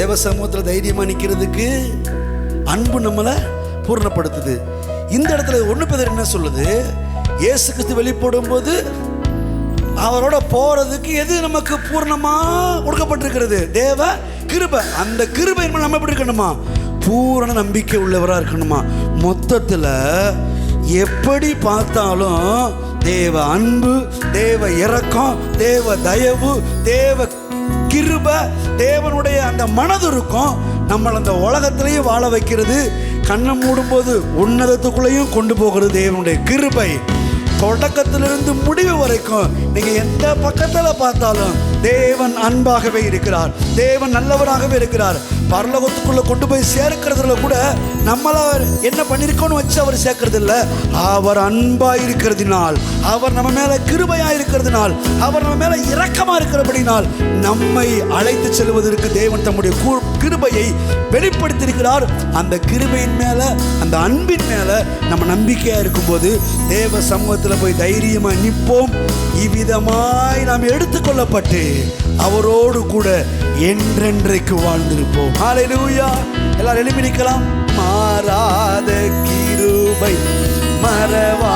தேவ சமூகத்தில் தைரியமா நிற்கிறதுக்கு அன்பு நம்மளை பூர்ணப்படுத்துது. இந்த இடத்துல 1 பேதுரு என்ன சொல்லுது? இயேசு கிறிஸ்து வெளிப்படும் போது அவரோட போறதுக்கு எது நமக்கு பூர்ணமா கொடுக்கப்பட்டிருக்கிறது? தேவ கிருபை. அந்த கிருபை நம்ம எப்படி இருக்கணுமா? பூரண நம்பிக்கை உள்ளவரா இருக்கணுமா? மொத்தத்துல எப்படி பார்த்தாலும் தேவ அன்பு, தேவ இரக்கம், தேவ தயவு, தேவ கிருபை, தேவனுடைய அந்த மனது இருக்கும். நம்மளை அந்த உலகத்திலையும் வாழ வைக்கிறது, கண்ணை மூடும்போது உன்னதத்துக்குள்ளேயும் கொண்டு போகிறது தேவனுடைய கிருபை. தொடக்கத்திலிருந்து முடிவு வரைக்கும் நீங்க எந்த பக்கத்துல பார்த்தாலும் தேவன் அன்பாகவே இருக்கிறார், தேவன் நல்லவராகவே இருக்கிறார். பரலோகத்துக்குள்ள கொண்டு போய் சேர்க்கிறதுல கூட நம்மள என்ன பண்ணிருக்கோன்னு வச்சு அவர் சேர்க்கறது இல்லை. அவர் அன்பா இருக்கிறதுனால், அவர் நம்ம மேல கிருபையா இருக்கிறதுனால், அவர் நம்ம மேல இரக்கமா இருக்கிறபடினால் நம்மை அழைத்து செல்வதற்கு தேவன் தம்முடைய கிருபையை வெளிப்படுத்தியிருக்கிறார். அந்த கிருபையின் மேல, அந்த அன்பின் மேல நம்ம நம்பிக்கையா இருக்கும்போது தேவ சமூகத்தில் போய் தைரியமா நிற்போம். இவ்விதமாய் நாம் எடுத்துக்கொள்ளப்பட்டு அவரோடு கூட என்றென்றைக்கு வாழ்ந்திருப்போம். ஹல்லேலூயா. எல்லாரும் எழுப்பி நிற்கலாம். மாறாத கிருபை, மறவா